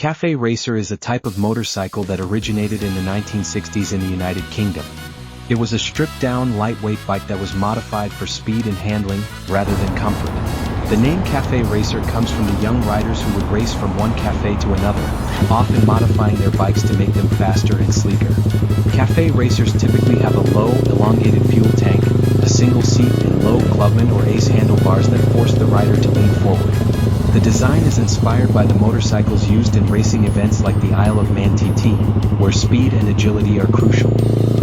cafe racer is a type of motorcycle that originated in the 1960s in the United Kingdom. It was a stripped-down, lightweight bike that was modified for speed and handling, rather than comfort. The name cafe racer comes from the young riders who would race from one cafe to another, often modifying their bikes to make them faster and sleeker. Cafe racers typically have a low, elongated fuel tank, a single seat, and low clubman or ace handlebars that force the rider to lean forward. The design is inspired by the motorcycles used in racing events like the Isle of Man TT, where speed and agility are crucial.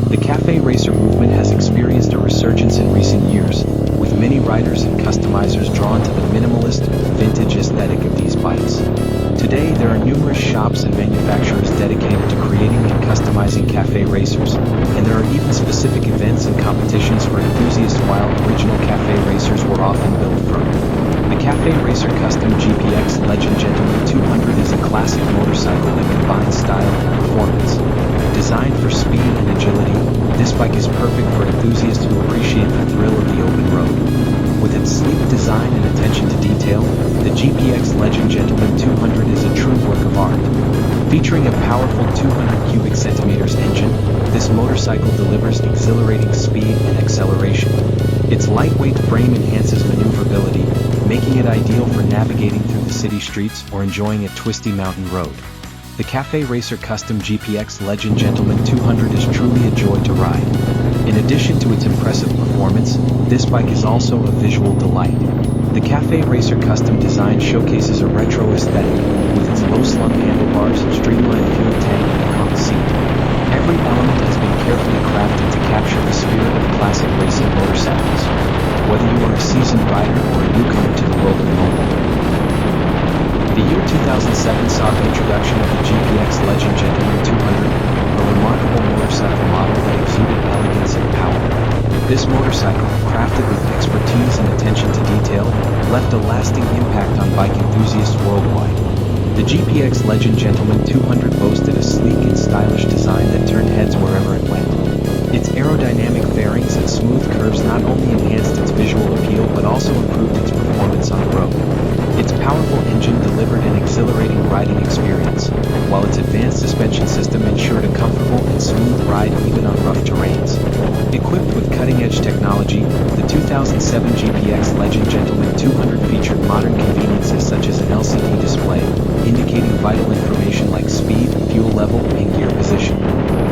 The cafe racer movement has experienced a resurgence in recent years, with many riders and customizers drawn to the minimalist, vintage aesthetic of these bikes. Today there are numerous shops and manufacturers dedicated to creating and customizing cafe racers, and there are even specific events and competitions for enthusiasts while original cafe racers were often built from. The Cafe Racer Custom GPX Legend Gentleman 200 is a classic motorcycle that combines style and performance. Designed for speed and agility, this bike is perfect for enthusiasts who appreciate the thrill of the open road. With its sleek design and attention to detail, the GPX Legend Gentleman 200 is a true work of art. Featuring a powerful 200 cubic centimeters engine, this motorcycle delivers exhilarating speed and acceleration. Its lightweight frame enhances maneuverability, making it ideal for navigating through the city streets or enjoying a twisty mountain road. The Cafe Racer Custom GPX Legend Gentleman 200 is truly a joy to ride. In addition to its impressive performance, this bike is also a visual delight. The Cafe Racer Custom design showcases a retro aesthetic, with its low-slung handlebars, streamlined fuel tank, and hung seat. Every element has been carefully crafted to capture the spirit of classic racing motorcycles. Whether you are a seasoned rider or a newcomer to the world of moped. The year 2007 saw the introduction of the GPX Legend Gentleman 200, a remarkable motorcycle model that exuded elegance and power. This motorcycle, crafted with expertise and attention to detail, left a lasting impact on bike enthusiasts worldwide. The GPX Legend Gentleman 200 boasted a sleek and stylish design that turned heads wherever it went. Its aerodynamic fairings and smooth curves not only enhanced its visual appeal but also improved its performance on the road. Its powerful engine delivered an exhilarating riding experience, while its advanced suspension system ensured a comfortable and smooth ride even on rough terrains. Equipped with cutting-edge technology, the 2007 GPX Legend Gentleman 200 featured modern conveniences such as an LCD display, indicating vital information like speed, fuel level, and gear position.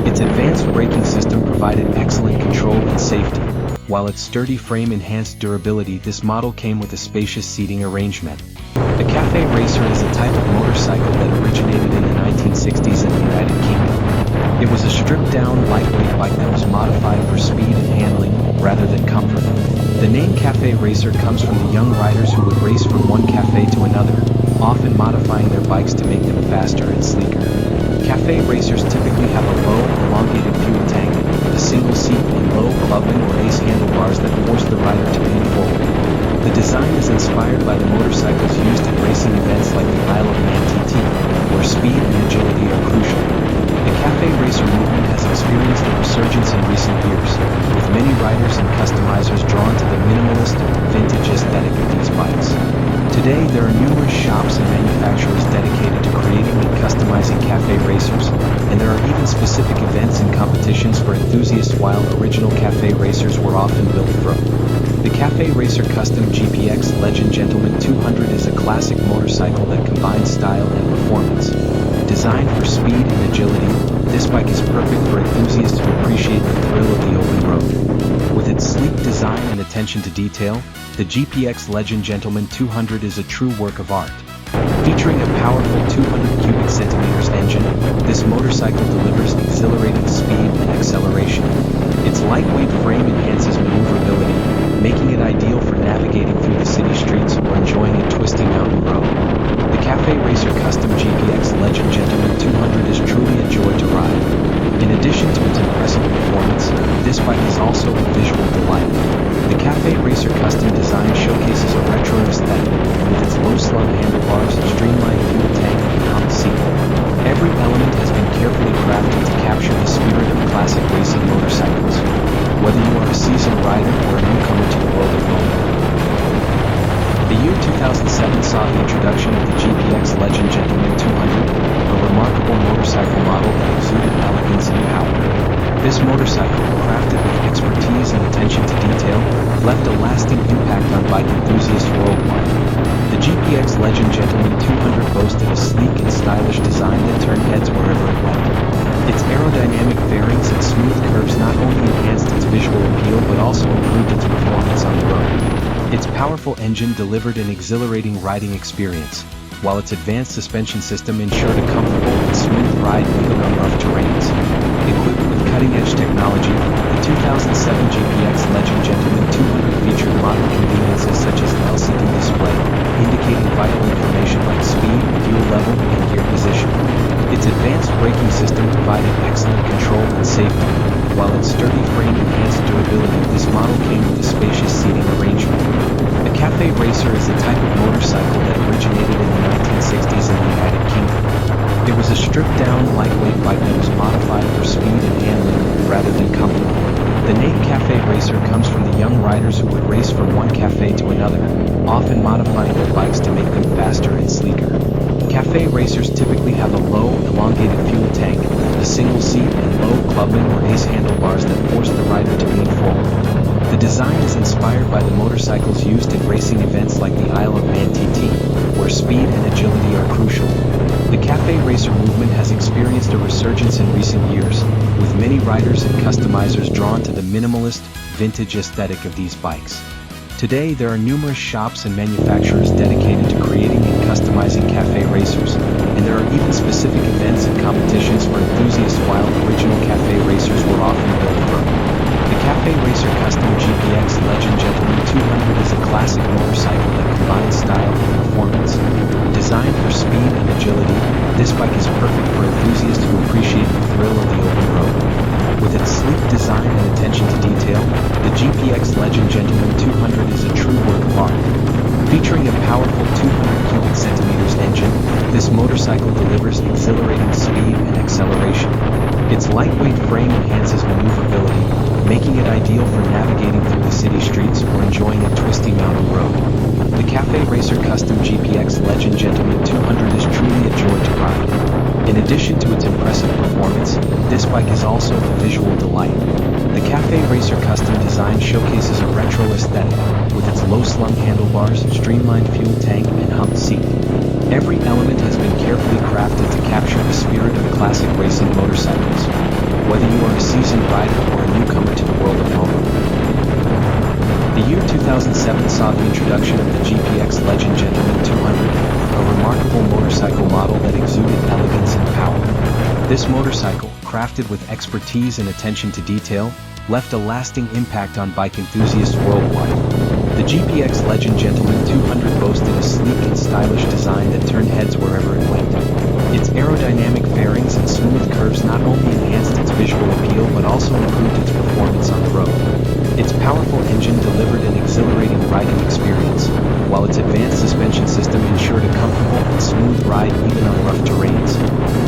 Its advanced braking system provided excellent control and safety, while its sturdy frame enhanced durability. This model came with a spacious seating arrangement. The Cafe Racer is a type of motorcycle that originated in the 1960s in the United Kingdom. It was a stripped-down, lightweight bike that was modified for speed and handling, rather than comfort. The name Cafe Racer comes from the young riders who would race from one cafe to another, often modifying their bikes to make them faster and sleeker. Cafe racers typically have a low, elongated fuel tank, a single seat, and low clubman or ace handlebars that force the rider to lean forward. The design is inspired by the motorcycles used in racing events like the Isle of Man TT, where speed and agility are crucial. The cafe racer movement has experienced a resurgence in recent years, with many riders and customizers drawn to the minimalist, vintage aesthetic of these bikes. Today there are numerous shops and manufacturers dedicated to creating and customizing cafe racers, and there are even specific events and competitions for enthusiasts while original cafe racers were often built from. The Cafe Racer Custom GPX Legend Gentleman 200 is a classic motorcycle that combines style and performance. Designed for speed and agility, this bike is perfect for enthusiasts who appreciate the thrill of the open road. With its sleek design and attention to detail, the GPX Legend Gentleman 200 is a true work of art. Featuring a powerful 200 cubic centimeters engine, this motorcycle delivers exhilarating speed and acceleration. Its lightweight frame enhances maneuverability, making it ideal for navigating through the city streets or enjoying a twisty mountain road. The Cafe Racer Custom GPX Legend Gentleman 200 is truly a joy to ride. In addition to its impressive performance, this bike is also a visual delight. The Cafe Racer Custom design showcases a retro aesthetic, with its low-slung handlebars, streamlined fuel tank, and hung seat. Every element has been carefully crafted to capture the spirit of classic racing motorcycles. Whether you are a seasoned rider or a newcomer to the world of moped. The year 2007 saw the introduction of the GPX Legend Gentleman 200, This motorcycle, crafted with expertise and attention to detail, left a lasting impact on bike enthusiasts worldwide. The GPX Legend Gentleman 200 boasted a sleek and stylish design that turned heads wherever it went. Its aerodynamic fairings and smooth curves not only enhanced its visual appeal but also improved its performance on the road. Its powerful engine delivered an exhilarating riding experience, while its advanced suspension system ensured a comfortable and smooth ride even on rough terrains. Equipped with cutting-edge technology, the 2007 GPX Legend Gentleman 200 featured modern conveniences such as an LCD display, indicating vital information like speed, fuel level, and gear position. Its advanced braking system provided excellent control and safety, while its sturdy frame enhanced durability. This model came with a spacious seating arrangement. The Cafe Racer is a type of motorcycle that originated in the 1960s in the United Kingdom. It was a stripped-down, lightweight bike that was modified for speed and handling rather than comfort. The name Cafe Racer comes from the young riders who would race from one cafe to another, often modifying their bikes to make them faster and sleeker. Cafe Racers typically have a low, elongated fuel tank, a single seat, and low clubman or ace handlebars that force the rider to lean forward. The design is inspired by the motorcycles used in racing events like the Isle of Man TT, where speed and agility are crucial. The Cafe Racer movement has experienced a resurgence in recent years, with many riders and customizers drawn to the minimalist, vintage aesthetic of these bikes. Today, there are numerous shops and manufacturers dedicated to creating and customizing Cafe Racers, and there are even specific events and competitions for enthusiasts. While original Cafe Racers were often built from. The Cafe Racer Custom GPX Legend Gentleman 200 is a classic motorcycle that combines style and performance. Designed for speed and agility, this bike is perfect for enthusiasts who appreciate the thrill of the open road. With its sleek design and attention to detail, the GPX Legend Gentleman 200 is a true work of art. Featuring a powerful 200 cubic centimeters engine, this motorcycle delivers exhilarating speed and acceleration. Its lightweight frame enhances maneuverability, making it ideal for navigating through the city streets or enjoying a twisty mountain road. The Cafe Racer Custom GPX Legend Gentleman 200 is truly a joy to ride. In addition to its impressive performance, this bike is also a visual delight. The Cafe Racer Custom design showcases a retro aesthetic, with its low-slung handlebars, streamlined fuel tank, and humped seat. Every element has been carefully crafted to capture the spirit of classic racing motorcycles. Whether you are a seasoned rider or a newcomer to the world of moto. The year 2007 saw the introduction of the GPX Legend Gentleman 200, a remarkable motorcycle model that exuded elegance and power. This motorcycle, crafted with expertise and attention to detail, left a lasting impact on bike enthusiasts worldwide. The GPX Legend Gentleman 200 boasted a sleek and stylish design that turned heads wherever it went. Its aerodynamic fairings and smooth curves not only enhanced its visual appeal but also improved its performance on the road. Its powerful engine delivered an exhilarating riding experience, while its advanced suspension system ensured a comfortable and smooth ride even on rough terrains.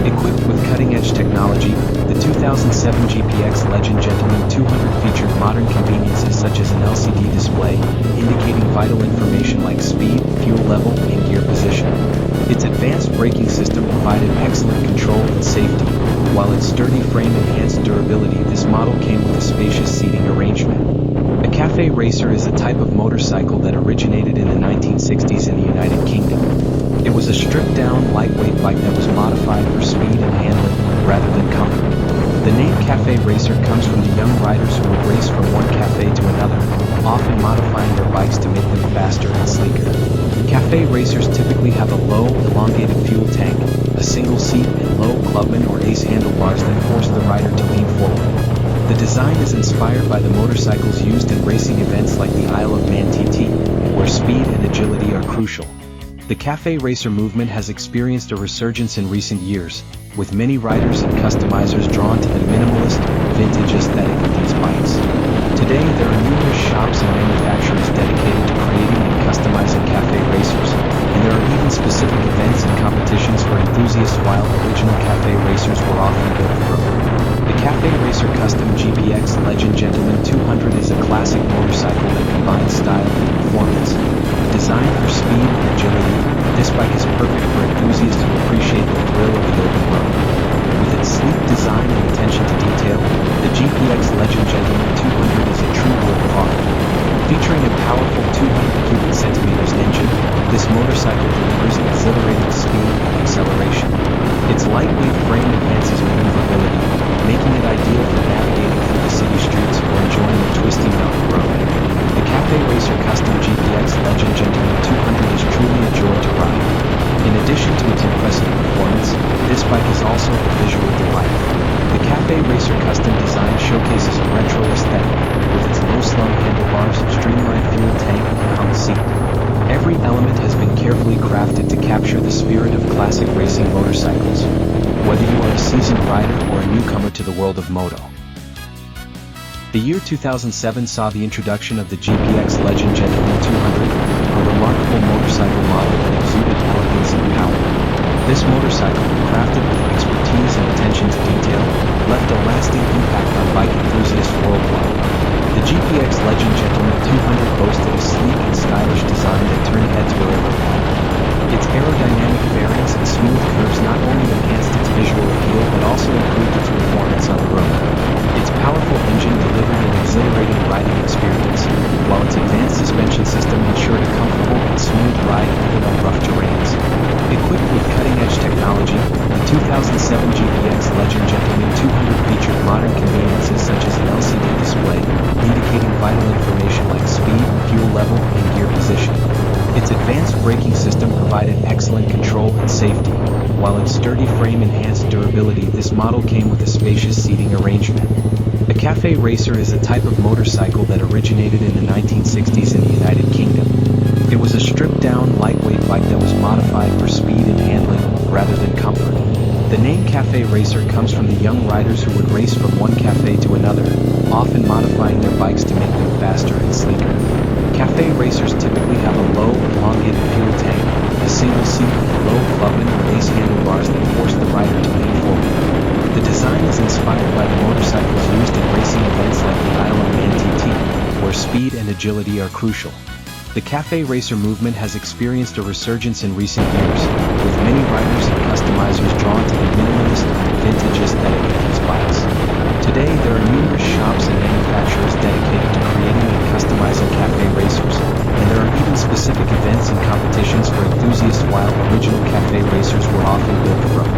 Equipped with cutting-edge technology, the 2007 GPX Legend Gentleman 200 featured modern conveniences such as an LCD display, indicating vital information like speed, fuel level, and gear position. Its advanced braking system provided excellent control and safety, while its sturdy frame enhanced durability. This model came with a spacious seating arrangement. A Cafe Racer is a type of motorcycle that originated in the 1960s in the United Kingdom. It was a stripped-down, lightweight bike that was modified for speed and handling rather than comfort. The name Cafe Racer comes from the young riders who would race from one cafe to another, often modifying their bikes to make them faster and sleeker. Cafe Racers typically have a low, elongated fuel tank, a single seat, and low clubman or ace handlebars that force the rider to lean forward. The design is inspired by the motorcycles used in racing events like the Isle of Man TT, where speed and agility are crucial. The Cafe Racer movement has experienced a resurgence in recent years, with many riders and customizers drawn to the minimalist, vintage aesthetic of these bikes. Today, there are numerous shops and manufacturers dedicated to creating and customizing Cafe Racers, and there are even specific events and competitions for enthusiasts. While original Cafe Racers were often built from. The Cafe Racer Custom GPX Legend Gentleman 200 is a classic motorcycle that combines style and performance. Designed for speed and agility, this bike is perfect for enthusiasts who appreciate the thrill of the open road. With its sleek design and attention to detail, the Its lightweight frame enhances maneuverability, making it ideal for navigating through the city streets or enjoying a twisty mountain road. The Cafe Racer Custom GPX Legend Gentleman 200 is truly a joy to ride. In addition to its impressive performance, this bike is also a visual delight. The Cafe Racer Custom design showcases a retro aesthetic, with its low-slung handlebars, streamlined fuel tank, and hung seat. Every element has been carefully crafted to capture the spirit of classic racing motorcycles, whether you are a seasoned rider or a newcomer to the world of moto. The year 2007 saw the introduction of the GPX Legend Gentleman 200, a remarkable motorcycle model that exuded elegance and power. This motorcycle, crafted with expertise and attention to detail, left a lasting impact on bike enthusiasts worldwide. The GPX Legend Gentleman 200 boasted a sleek and stylish design that turned heads wherever it went. Its aerodynamic fairings and smooth curves not only enhanced its visual appeal but also improved its performance on the road. Its powerful engine delivered an exhilarating riding experience, while its advanced suspension system ensured a comfortable and smooth ride even on rough terrains. Equipped with cutting-edge technology, the 2007 GPX Legend Gentleman 200 featured modern conveniences such as an LCD display, indicating vital information like speed, fuel level, and gear position. Its advanced braking system provided excellent control and safety, while its sturdy frame enhanced durability. This model came with a spacious seating arrangement. A Cafe Racer is a type of motorcycle that originated in the 1960s in the United Kingdom. It was a stripped-down, lightweight bike that was modified for speed and handling, rather than comfort. The name Cafe Racer comes from the young riders who would race from one cafe to another, often modifying their bikes to make them faster and sleeker. Cafe Racers typically have a low, elongated fuel tank, a single seat with low clubman or base handlebars that force the rider to lean forward. The design is inspired by the motorcycles used in racing events like the Isle of Man TT, where speed and agility are crucial. The Cafe Racer movement has experienced a resurgence in recent years, with many riders and customizers drawn to the minimalist and vintage aesthetic of these bikes. Today, there are numerous shops and manufacturers dedicated to creating and customizing Cafe Racers, and there are even specific events and competitions for enthusiasts. While original Cafe Racers were often built from.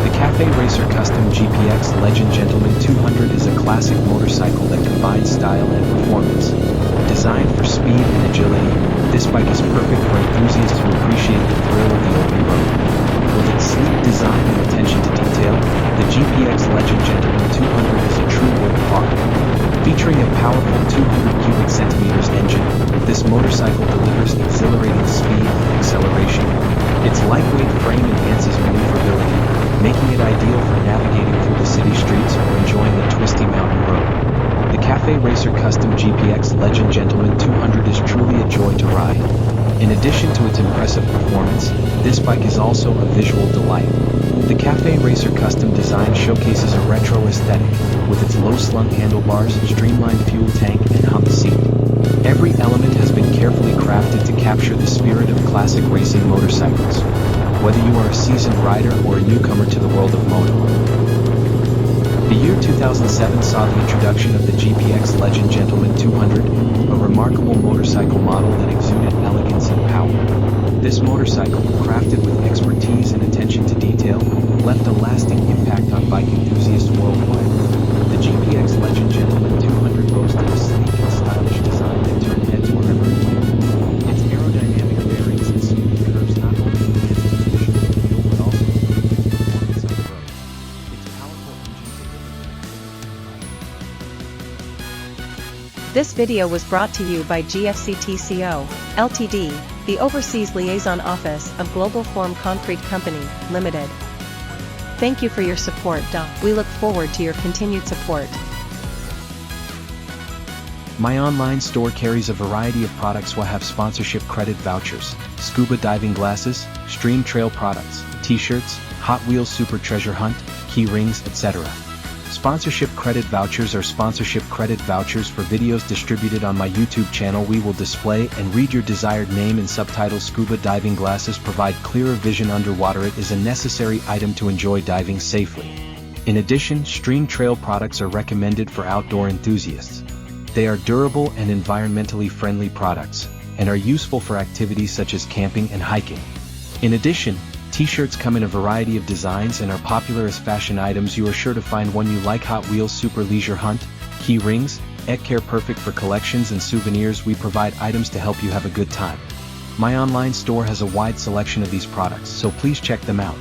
The Cafe Racer Custom GPX Legend Gentleman 200 is a classic motorcycle that combines style and performance. Designed for speed and agility, this bike is perfect for enthusiasts who appreciate the thrill of the open road. With its sleek design and attention to detail, the GPX Legend Gentleman 200 is a true work of art. Featuring a powerful 200 cubic centimeters engine, this motorcycle delivers exhilarating speed and acceleration. Its lightweight frame enhances maneuverability, making it ideal for navigating through the city streets or enjoying a twisty mountain road. The Cafe Racer Custom GPX Legend Gentleman 200 is truly a joy to ride. In addition to its impressive performance, this bike is also a visual delight. The Cafe Racer Custom design showcases a retro aesthetic, with its low-slung handlebars, streamlined fuel tank, and hung seat. Every element has been carefully crafted to capture the spirit of classic racing motorcycles, whether you are a seasoned rider or a newcomer to the world of moto. The year 2007 saw the introduction of the GPX Legend Gentleman 200, a remarkable motorcycle model that exuded elegance and power. This motorcycle, crafted with expertise and attention to detail, left a lasting impact on bike enthusiasts worldwide. The GPX Legend Gentleman 200 boasted a sleek and stylish design that turned heads wherever it went. Its aerodynamic bearings and smooth curves not only enhanced its visual appeal but also improved its performance on the road. Its powerful engine delivered. This video was brought to you by GFCTCO, Ltd., the Overseas Liaison Office of Global Form Concrete Company, Limited. Thank you for your support. We look forward to your continued support. My online store carries a variety of products. Will have sponsorship credit vouchers, scuba diving glasses, stream trail products, t-shirts, Hot Wheels Super Treasure Hunt, key rings, etc. Sponsorship credit vouchers are sponsorship credit vouchers for videos distributed on my YouTube channel. We will display and read your desired name and subtitles. Scuba diving glasses provide clearer vision underwater. It is a necessary item to enjoy diving safely. In addition, stream trail products are recommended for outdoor enthusiasts. They are durable and environmentally friendly products, and are useful for activities such as camping and hiking. In addition, T-shirts come in a variety of designs and are popular as fashion items. You are sure to find one you like. Hot Wheels Super Leisure Hunt, key rings, care perfect for collections and souvenirs. We provide items to help you have a good time. My online store has a wide selection of these products, so please check them out.